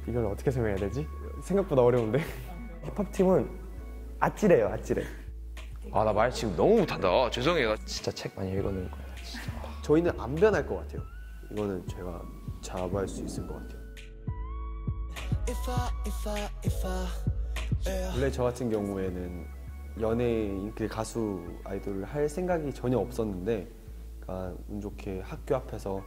이걸 어떻게 설명해야 되지? 생각보다 어려운데. 힙합 팀은 아찔해요, 아찔해. 아, 나 말 지금 너무 못한다. 죄송해요. 진짜 책 많이 읽어놓을 거야. 진짜. 저희는 안 변할 것 같아요. 이거는 제가 자부할 수 있을 것 같아요. 원래 저 같은 경우에는 연예인, 가수 아이돌을 할 생각이 전혀 없었는데, 그러니까 운 좋게 학교 앞에서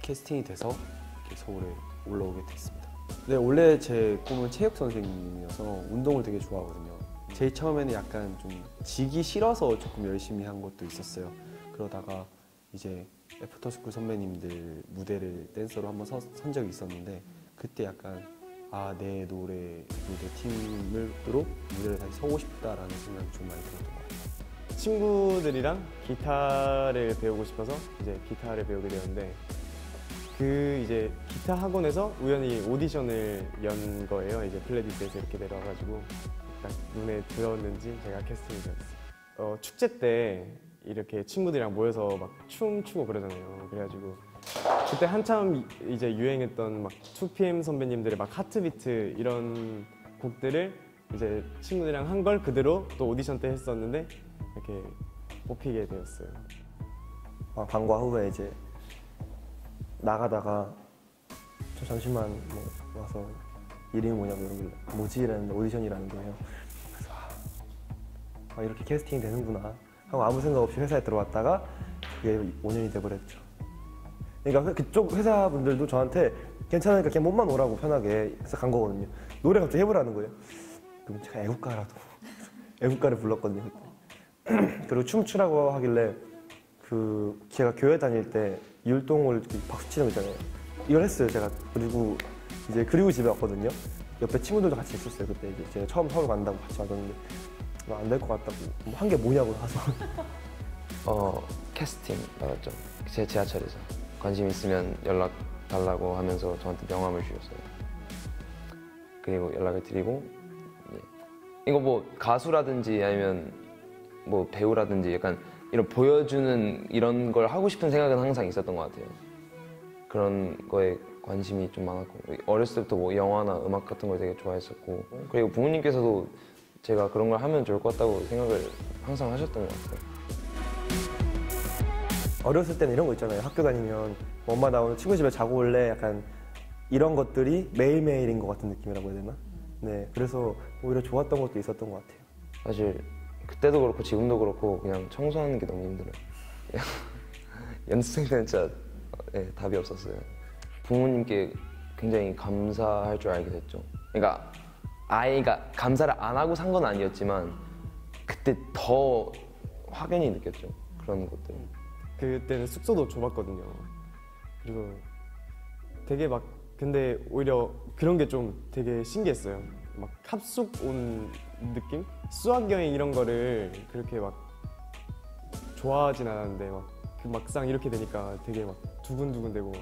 캐스팅이 돼서 이렇게 서울에 올라오게 됐습니다. 네, 원래 제 꿈은 체육 선생님이어서 운동을 되게 좋아하거든요. 제일 처음에는 약간 좀 지기 싫어서 조금 열심히 한 것도 있었어요. 그러다가 이제 애프터스쿨 선배님들 무대를 댄서로 한번 선 적이 있었는데, 그때 약간 내 노래 무대 팀으로 무대를 다시 서고 싶다라는 생각이 좀 많이 들었던 것 같아요. 친구들이랑 기타를 배우고 싶어서 이제 기타를 배우게 되었는데, 이제 기타 학원에서 우연히 오디션을 연 거예요. 이제 플레디스에서 이렇게 내려와가지고 딱 눈에 들었는지 제가 캐스팅이 되었어요. 축제 때 이렇게 친구들이랑 모여서 막 춤추고 그러잖아요. 그래가지고 그때 한참 이제 유행했던 막 2PM 선배님들의 막 하트비트 이런 곡들을 이제 친구들이랑 한 걸 그대로 또 오디션 때 했었는데 이렇게 뽑히게 되었어요. 방과 후에 이제 나가다가 저 잠시만 뭐 와서 이름이 뭐냐고 이러길래 뭐지? 이랬는데 오디션이라는 거예요. 그래서 이렇게 캐스팅이 되는구나 하고 아무 생각 없이 회사에 들어왔다가 그게 5년이 돼버렸죠. 그러니까 그쪽 회사분들도 저한테 괜찮으니까 그냥 몸만 오라고 편하게 해서 간 거거든요. 노래 갑자기 해보라는 거예요. 그럼 제가 애국가라도 애국가를 불렀거든요. 그리고 춤추라고 하길래 제가 교회 다닐 때 율동을 박수 치는 거 있잖아요. 이걸 했어요, 제가. 그리고 집에 왔거든요. 옆에 친구들도 같이 있었어요. 그때 이제 제가 처음 서울 간다고 같이 와줬는데 안 될 것 같다고 한 게 뭐냐고 가서 캐스팅 받았죠. 제 지하철에서 관심 있으면 연락 달라고 하면서 저한테 명함을 주셨어요. 그리고 연락을 드리고 이거 뭐 가수라든지 아니면 뭐 배우라든지 약간 이런 보여주는 이런 걸 하고 싶은 생각은 항상 있었던 것 같아요. 그런 거에 관심이 좀 많았고 어렸을 때부터 뭐 영화나 음악 같은 걸 되게 좋아했었고 그리고 부모님께서도 제가 그런 걸 하면 좋을 것 같다고 생각을 항상 하셨던 것 같아요. 어렸을 때는 이런 거 있잖아요. 학교 다니면 엄마 나 오늘 친구 집에 자고 올래? 약간 이런 것들이 매일매일인 것 같은 느낌이라고 해야 되나? 네, 그래서 오히려 좋았던 것도 있었던 것 같아요. 사실 그때도 그렇고 지금도 그렇고 그냥 청소하는 게 너무 힘들어요. 연습생 때는 진짜 답이 없었어요. 부모님께 굉장히 감사할 줄 알게 됐죠. 그러니까 아이가 감사를 안 하고 산 건 아니었지만 그때 더 확연히 느꼈죠. 그런 것들. 그때는 숙소도 좁았거든요. 그리고 되게 근데 오히려 그런 게 좀 되게 신기했어요. 막 합숙 온 느낌? 수학여행 이런 거를 그렇게 좋아하진 않았는데 막상 이렇게 되니까 되게 두근두근되고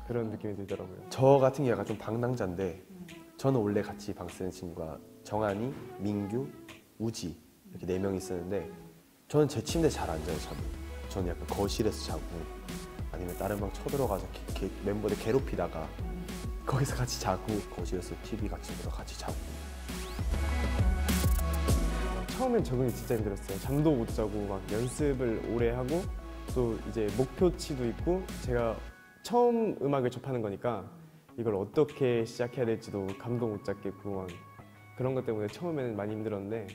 그런 느낌이 들더라고요. 저 같은 경우가 좀 방랑자인데, 저는 원래 같이 방 쓰는 친구가 정한이, 민규, 우지 이렇게 4명이 있었는데, 저는 제 침대에 잘 안 자요. 저는 약간 거실에서 자고 아니면 다른 방 쳐들어가서 멤버들 괴롭히다가 거기서 같이 자고, 거실에서 TV 같이 보다 같이 자고. 처음엔 적응이 진짜 힘들었어요. 잠도 못 자고 연습을 오래 하고 또 이제 목표치도 있고, 제가 처음 음악을 접하는 거니까 이걸 어떻게 시작해야 될지도 감도 못 잡겠고 그런 것 때문에 처음에는 많이 힘들었는데,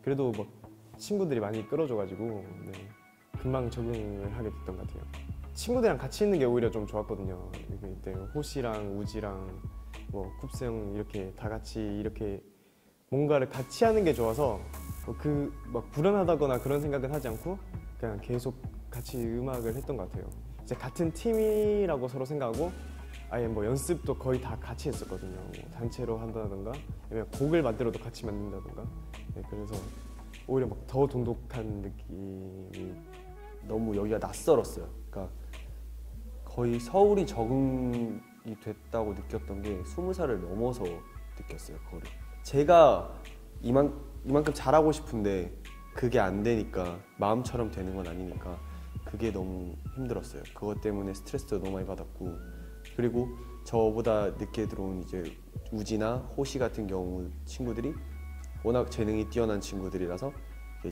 그래도 친구들이 많이 끌어줘가지고 금방 적응을 하게 됐던 것 같아요. 친구들이랑 같이 있는 게 오히려 좀 좋았거든요. 이때 호시랑 우지랑 쿱스 형 이렇게 다 같이 이렇게 뭔가를 같이 하는 게 좋아서 불안하다거나 그런 생각은 하지 않고 그냥 계속 같이 음악을 했던 것 같아요. 이제 같은 팀이라고 서로 생각하고 아예 연습도 거의 다 같이 했었거든요. 단체로 한다던가 아니면 곡을 만들어도 같이 만든다던가. 그래서 오히려 더 돈독한 느낌이. 너무 여기가 낯설었어요. 그러니까 거의 서울이 적응이 됐다고 느꼈던 게 20살을 넘어서 느꼈어요. 그거를. 제가 이만큼 잘하고 싶은데 그게 안 되니까, 마음처럼 되는 건 아니니까 그게 너무 힘들었어요. 그것 때문에 스트레스도 너무 많이 받았고, 그리고 저보다 늦게 들어온 이제 우지나 호시 같은 경우 친구들이 워낙 재능이 뛰어난 친구들이라서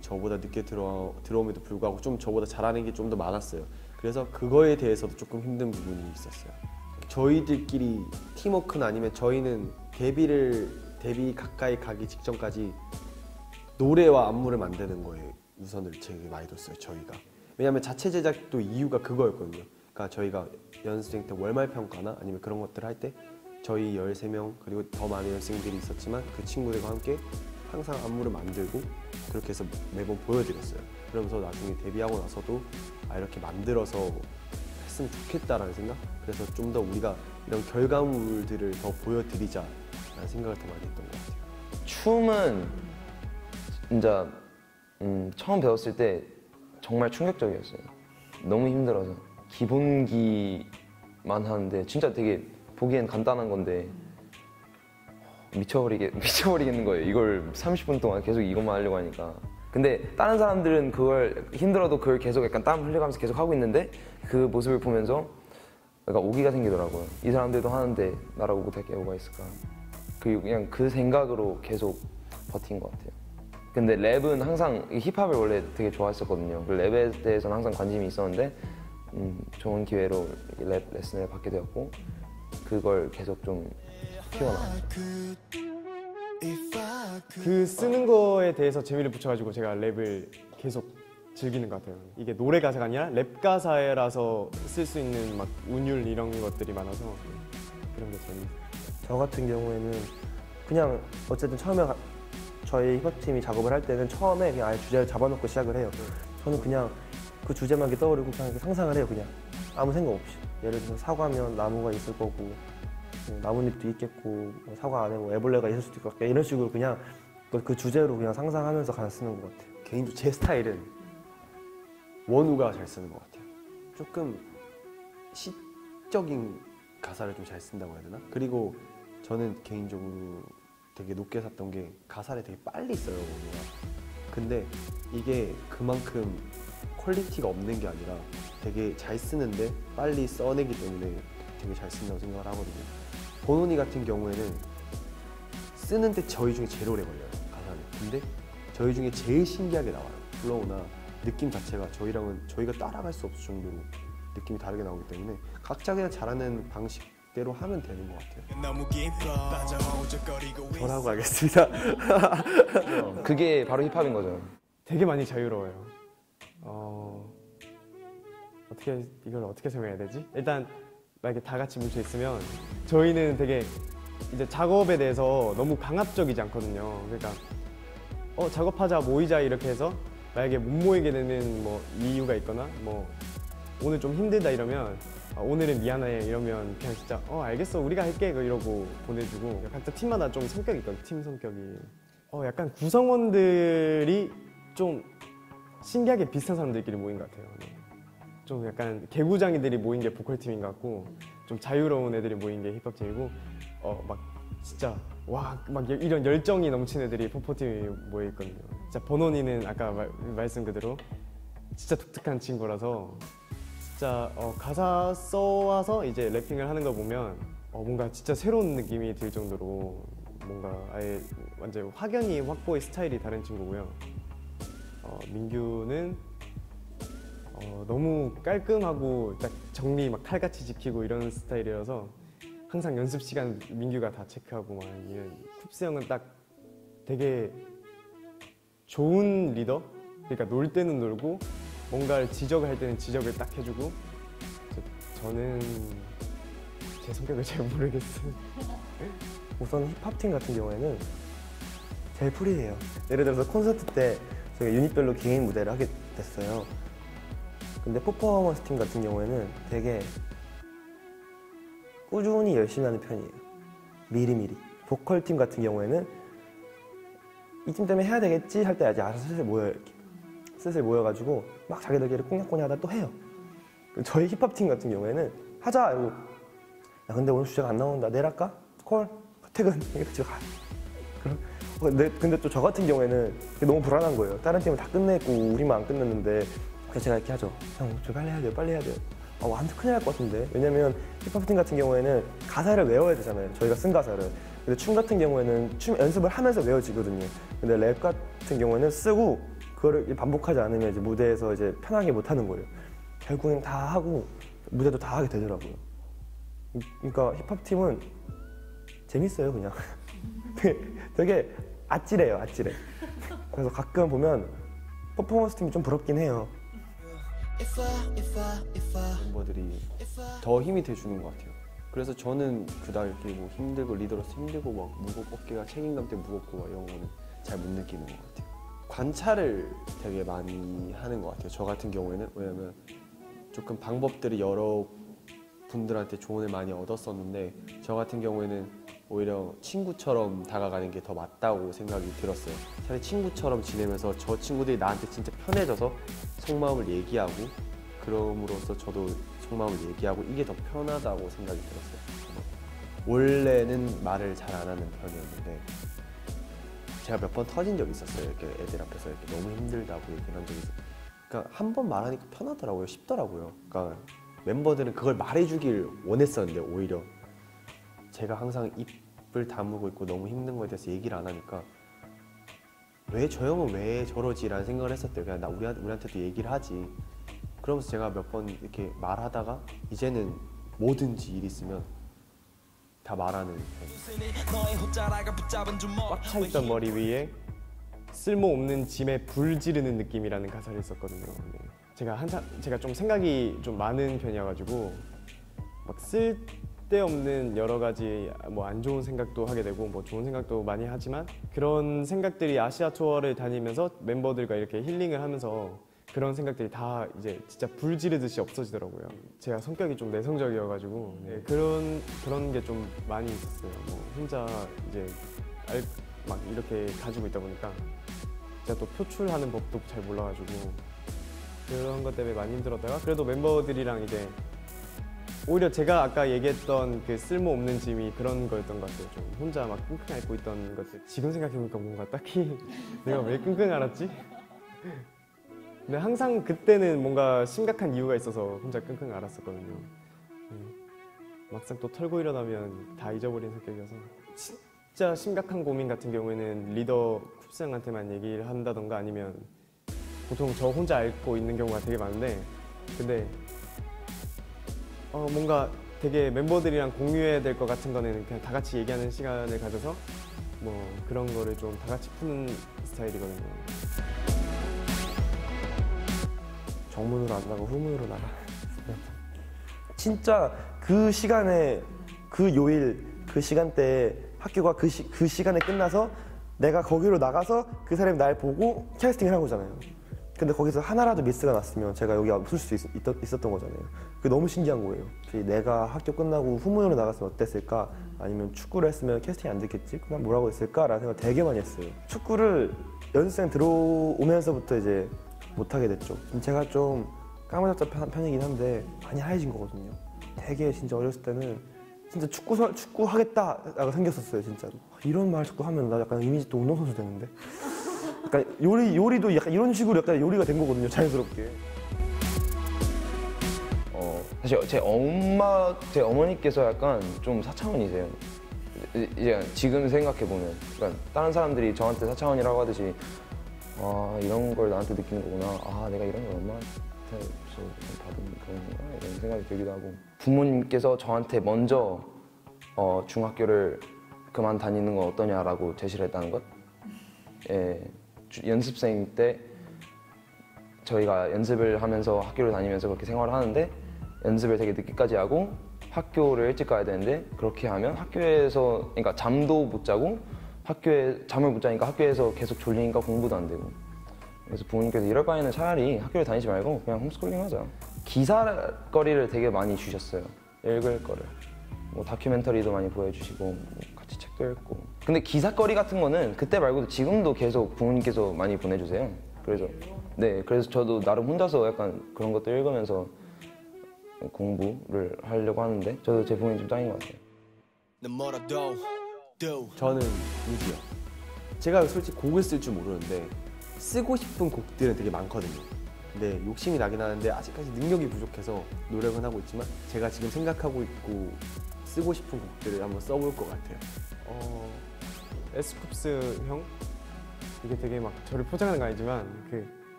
저보다 늦게 들어옴에도 불구하고 좀 저보다 잘하는 게 좀 더 많았어요. 그래서 그거에 대해서도 조금 힘든 부분이 있었어요. 저희들끼리 팀워크는 아니면 저희는 데뷔 가까이 가기 직전까지 노래와 안무를 만드는 거에 우선을 되게 많이 뒀어요. 저희가. 왜냐하면 자체 제작도 이유가 그거였거든요. 그러니까 저희가 연습생 때 월말 평가나 아니면 그런 것들을 할 때 저희 13명 그리고 더 많은 연습생들이 있었지만 그 친구들과 함께 항상 안무를 만들고 그렇게 해서 매번 보여드렸어요. 그러면서 나중에 데뷔하고 나서도 이렇게 만들어서 했으면 좋겠다라는 생각? 그래서 좀 더 우리가 이런 결과물들을 더 보여드리자라는 생각을 더 많이 했던 것 같아요. 춤은 진짜 처음 배웠을 때 정말 충격적이었어요. 너무 힘들어서 기본기만 하는데 진짜 되게 보기엔 간단한 건데 미쳐버리겠는 거예요. 이걸 30분 동안 계속 이것만 하려고 하니까. 근데 다른 사람들은 그걸 힘들어도 그걸 계속 약간 땀 흘려가면서 계속 하고 있는데 그 모습을 보면서 약간 오기가 생기더라고요. 이 사람들도 하는데 나라고 못할 게 뭐가 있을까. 그냥 그 생각으로 계속 버틴 것 같아요. 근데 랩은 항상 힙합을 원래 되게 좋아했었거든요. 그 랩에 대해서는 항상 관심이 있었는데 좋은 기회로 랩 레슨을 받게 되었고 그걸 계속 좀 키워나갔죠. 그 쓰는 거에 대해서 재미를 붙여가지고 제가 랩을 계속 즐기는 것 같아요. 이게 노래 가사가 아니라 랩 가사라서 쓸 수 있는 막 운율 이런 것들이 많아서 그런 게 재밌어요. 저 같은 경우에는 그냥 어쨌든 처음에 저희 힙합팀이 작업을 할 때는 처음에 그냥 아예 주제를 잡아놓고 시작을 해요. 저는 그냥 그 주제만 이렇게 떠오르고 그냥 이렇게 상상을 해요. 그냥 아무 생각 없이. 예를 들어서 사과면 나무가 있을 거고 나뭇잎도 있겠고 사과 안에 뭐 애벌레가 있을 수도 있고 이런 식으로 그냥 그 주제로 그냥 상상하면서 가사 쓰는 것 같아요. 개인적으로 제 스타일은 원우가 잘 쓰는 것 같아요. 조금 시적인 가사를 좀 잘 쓴다고 해야 되나? 그리고 저는 개인적으로 되게 높게 샀던 게 가사를 되게 빨리 써요, 원우가. 근데 이게 그만큼 퀄리티가 없는 게 아니라 되게 잘 쓰는데 빨리 써내기 때문에 되게 잘 쓴다고 생각을 하거든요. 보노니 같은 경우에는 쓰는데 저희 중에 제일 오래 걸려요, 가사는. 근데 저희 중에 제일 신기하게 나와요. 플로우나 느낌 자체가 저희가 따라갈 수 없을 정도로 느낌이 다르게 나오기 때문에 각자 그냥 잘하는 방식대로 하면 되는 것 같아요. 저라고 하겠습니다. 그게 바로 힙합인 거죠. 되게 많이 자유로워요. 이걸 어떻게 설명해야 되지? 일단 만약에 다 같이 뭉쳐 있으면 저희는 되게 이제 작업에 대해서 너무 강압적이지 않거든요. 그러니까 작업하자 모이자 이렇게 해서 만약에 못 모이게 되는 뭐 이유가 있거나 뭐 오늘 좀 힘들다 이러면 오늘은 미안해 이러면 그냥 진짜 알겠어 우리가 할게 이러고 보내주고 각자 팀마다 좀 성격이 있거든요. 팀 성격이 약간 구성원들이 좀 신기하게 비슷한 사람들끼리 모인 것 같아요. 네. 좀 약간 개구장이들이 모인 게 보컬팀인 것 같고 좀 자유로운 애들이 모인 게 힙합팀이고 막 진짜 막 이런 열정이 넘치는 애들이 포포팀이 모여 있거든요. 진짜 버논이는 아까 말씀 그대로 진짜 독특한 친구라서 진짜 가사 써와서 이제 래핑을 하는 거 보면 뭔가 진짜 새로운 느낌이 들 정도로 뭔가 아예 완전 확연히 확보의 스타일이 다른 친구고요. 민규는 너무 깔끔하고 딱 정리 막 칼같이 지키고 이런 스타일이라서 항상 연습 시간 민규가 다 체크하고 막 이런. 쿱스 형은 딱 되게 좋은 리더? 그러니까 놀 때는 놀고 뭔가를 지적을 할 때는 지적을 딱 해주고 저는 제 성격을 잘 모르겠어요. 우선 힙합팀 같은 경우에는 제일 프리해요. 예를 들어서 콘서트 때 저희가 유닛별로 개인 무대를 하게 됐어요. 근데 퍼포먼스 팀 같은 경우에는 되게 꾸준히 열심히 하는 편이에요. 미리미리. 보컬 팀 같은 경우에는 이 팀 때문에 해야 되겠지 할 때 아직 알아서 슬슬 모여요. 이렇게. 슬슬 모여가지고 막 자기들끼리 꽁냥꽁냥 하다 또 해요. 저희 힙합 팀 같은 경우에는 하자 이러고 야 근데 오늘 주제가 안 나온다 내일 할까? 콜? 퇴근? 이렇게 집에 가. 근데 또 저 같은 경우에는 너무 불안한 거예요. 다른 팀은 다 끝냈고 우리만 안 끝냈는데 그래서 제가 이렇게 하죠. 형 저 빨리 해야 돼요. 빨리 해야 돼요. 완전 큰일 날 것 같은데. 왜냐면 힙합팀 같은 경우에는 가사를 외워야 되잖아요. 저희가 쓴 가사를. 근데 춤 같은 경우에는 춤 연습을 하면서 외워지거든요. 근데 랩 같은 경우에는 쓰고 그거를 반복하지 않으면 이제 무대에서 이제 편하게 못 하는 거예요. 결국엔 다 하고 무대도 다 하게 되더라고요. 그러니까 힙합팀은 재밌어요, 그냥. 되게 아찔해요, 아찔해. 그래서 가끔 보면 퍼포먼스 팀이 좀 부럽긴 해요. 멤버들이 더 힘이 돼주는 것 같아요. 그래서 저는 그닥 이렇게 뭐 힘들고 리더로서 힘들고 막 어깨가 책임감 때문에 무겁고 막 이런 거는 잘 못 느끼는 것 같아요. 관찰을 되게 많이 하는 것 같아요. 저 같은 경우에는 왜냐면 조금 방법들이 여러 분들한테 조언을 많이 얻었었는데 저 같은 경우에는 오히려 친구처럼 다가가는 게 더 맞다고 생각이 들었어요. 차라리 친구처럼 지내면서 저 친구들이 나한테 진짜 편해져서 속마음을 얘기하고 그럼으로써 저도 속마음을 얘기하고 이게 더 편하다고 생각이 들었어요. 원래는 말을 잘 안 하는 편이었는데 제가 몇 번 터진 적이 있었어요. 이렇게 애들 앞에서 이렇게 너무 힘들다고 얘기를 한 적이 있어요. 그러니까 한 번 말하니까 편하더라고요. 쉽더라고요. 그러니까 멤버들은 그걸 말해주길 원했었는데 오히려 제가 항상 입을 다물고 있고 너무 힘든 거에 대해서 얘기를 안 하니까 왜 저 형은 왜 저러지? 라는 생각을 했었대요. 그냥 우리한테도 얘기를 하지. 그러면서 제가 몇 번 이렇게 말하다가 이제는 뭐든지 일 있으면 다 말하는 편이에요. 꽉 차있던 머리 위에 쓸모없는 짐에 불 지르는 느낌이라는 가사를 썼거든요. 네. 제가 좀 생각이 좀 많은 편이어가지고 막 쓸데없는 여러 가지 뭐 안 좋은 생각도 하게 되고 뭐 좋은 생각도 많이 하지만 그런 생각들이 아시아 투어를 다니면서 멤버들과 이렇게 힐링을 하면서 그런 생각들이 다 이제 진짜 불 지르듯이 없어지더라고요. 제가 성격이 좀 내성적이어가지고 네, 그런 게 좀 많이 있었어요. 뭐 혼자 이제 막 이렇게 가지고 있다 보니까 제가 또 표출하는 법도 잘 몰라가지고 그런 것 때문에 많이 힘들었다가 그래도 멤버들이랑 이제 오히려 제가 아까 얘기했던 그 쓸모없는 짐이 그런 거였던 것 같아요. 좀 혼자 막 끙끙 앓고 있던 것들. 지금 생각해보니까 뭔가 딱히 내가 왜 끙끙 앓았지? 근데 항상 그때는 뭔가 심각한 이유가 있어서 혼자 끙끙 앓았었거든요. 네. 막상 또 털고 일어나면 다 잊어버린 성격이어서 진짜 심각한 고민 같은 경우에는 리더 쿱스 형한테만 얘기를 한다던가 아니면 보통 저 혼자 앓고 있는 경우가 되게 많은데 근데 뭔가 되게 멤버들이랑 공유해야 될 것 같은 거는 그냥 다 같이 얘기하는 시간을 가져서 뭐 그런 거를 좀 다 같이 푸는 스타일이거든요. 정문으로 안 나가고 후문으로 나가. 진짜 그 시간에 그 요일 그 시간대에 학교가 그 시간에 끝나서 내가 거기로 나가서 그 사람이 날 보고 캐스팅을 한 거잖아요. 근데 거기서 하나라도 미스가 났으면 제가 여기 없을 수 있었던 거잖아요. 그게 너무 신기한 거예요. 내가 학교 끝나고 후문으로 나갔으면 어땠을까? 아니면 축구를 했으면 캐스팅이 안 됐겠지? 그럼 뭐라고 했을까? 라는 생각 되게 많이 했어요. 축구를 연습생 들어오면서부터 이제 못하게 됐죠. 제가 좀 까무잡잡한 편이긴 한데 많이 하얘진 거거든요. 되게 진짜 어렸을 때는 진짜 축구 하겠다라고 생겼었어요, 진짜로. 이런 말 자꾸 하면 나 약간 이미지 또 운동선수 되는데. 약간 요리도 약간 이런 식으로 약간 요리가 된 거거든요, 자연스럽게. 사실 제 어머니께서 약간 좀 사차원이세요. 이제 지금 생각해 보면, 그러니까 다른 사람들이 저한테 사차원이라고 하듯이 이런 걸 나한테 느끼는 거구나. 내가 이런 걸 엄마한테 받은 그런 건가? 이런 생각이 들기도 하고. 부모님께서 저한테 먼저 중학교를 그만 다니는 건 어떠냐라고 제시를 했다는 것. 연습생 때 저희가 연습을 하면서 학교를 다니면서 그렇게 생활을 하는데 연습을 되게 늦게까지 하고 학교를 일찍 가야 되는데 그렇게 하면 학교에서 그러니까 잠도 못 자고 학교에 잠을 못 자니까 학교에서 계속 졸리니까 공부도 안 되고 그래서 부모님께서 이럴 바에는 차라리 학교를 다니지 말고 그냥 홈스쿨링 하자. 기사거리를 되게 많이 주셨어요. 읽을 거를. 뭐 다큐멘터리도 많이 보여주시고 같이 책도 읽고. 근데 기사거리 같은 거는 그때 말고도 지금도 계속 부모님께서 많이 보내주세요. 그래서 저도 나름 혼자서 약간 그런 것도 읽으면서 공부를 하려고 하는데 저도 제 부모님 좀 짱인 것 같아요. 저는 우지요. 제가 솔직히 곡을 쓸 줄 모르는데 쓰고 싶은 곡들은 되게 많거든요. 네, 욕심이 나긴 하는데 아직까지 능력이 부족해서 노력은 하고 있지만 제가 지금 생각하고 있고 쓰고 싶은 곡들을 한번 써볼 것 같아요. 에스쿱스 형 이게 되게 막 저를 포장하는 거 아니지만 그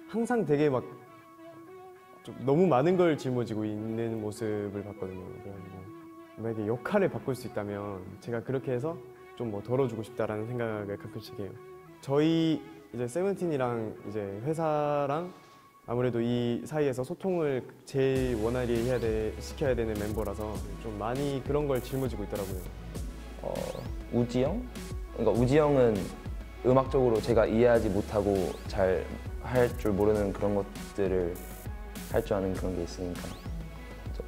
항상 되게 막 좀 너무 많은 걸 짊어지고 있는 모습을 봤거든요. 그래가지고 만약에 역할을 바꿀 수 있다면 제가 그렇게 해서 좀 뭐 덜어주고 싶다라는 생각을 가끔씩 해요. 저희 이제 세븐틴이랑 이제 회사랑 아무래도 이 사이에서 소통을 제일 원활히 시켜야 되는 멤버라서 좀 많이 그런 걸 짊어지고 있더라고요. 우지 형? 그러니까 우지 형은 음악적으로 제가 이해하지 못하고 잘 할 줄 모르는 그런 것들을 할 줄 아는 그런 게 있으니까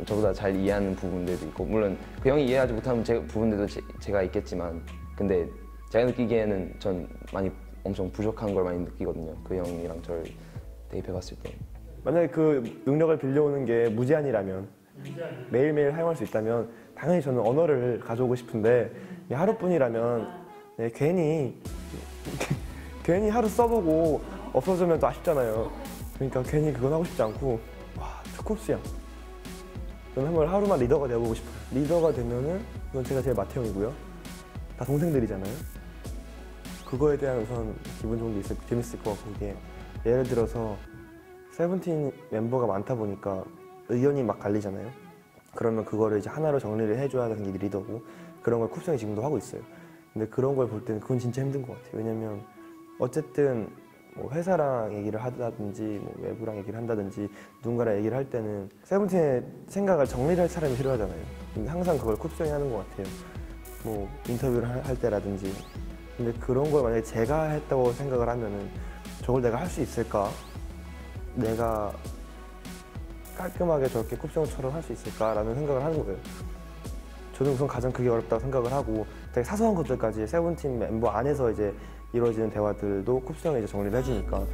저보다 잘 이해하는 부분들도 있고, 물론 그 형이 이해하지 못하는 부분들도 제가 있겠지만, 근데 제가 느끼기에는 전 많이 엄청 부족한 걸 많이 느끼거든요. 그 형이랑 저를 대입해봤을 때. 만약에 그 능력을 빌려오는 게 무제한이라면, 매일매일 사용할 수 있다면 당연히 저는 언어를 가져오고 싶은데, 하루뿐이라면 괜히 하루 써보고 없어지면 또 아쉽잖아요. 그러니까 괜히 그건 하고 싶지 않고, 와, 초콥스양. 저는 한번 하루만 리더가 되어보고 싶어요. 리더가 되면은 그건 제가 제일 맏형이고요. 다 동생들이잖아요. 그거에 대한 우선 기분 좋은 게 재밌을 것 같고, 이게 예를 들어서 세븐틴 멤버가 많다 보니까 의견이 막 갈리잖아요. 그러면 그거를 이제 하나로 정리를 해줘야 되는 게 리더고, 그런 걸 쿱스 형이 지금도 하고 있어요. 근데 그런 걸 볼 때는 그건 진짜 힘든 것 같아요. 왜냐면 어쨌든 뭐 회사랑 얘기를 하다든지 뭐 외부랑 얘기를 한다든지 누군가랑 얘기를 할 때는 세븐틴의 생각을 정리를 할 사람이 필요하잖아요. 근데 항상 그걸 쿱스 형이 하는 것 같아요. 뭐 인터뷰를 할 때라든지. 근데 그런 걸 만약에 제가 했다고 생각을 하면은 저걸 내가 할 수 있을까? 내가 깔끔하게 저렇게 쿱스 형처럼 할 수 있을까라는 생각을 하는 거예요. 저는 우선 가장 그게 어렵다고 생각을 하고, 되게 사소한 것들까지 세븐틴 멤버 안에서 이제 이루어지는 대화들도 쿱스 형이 이제 정리를 해주니까.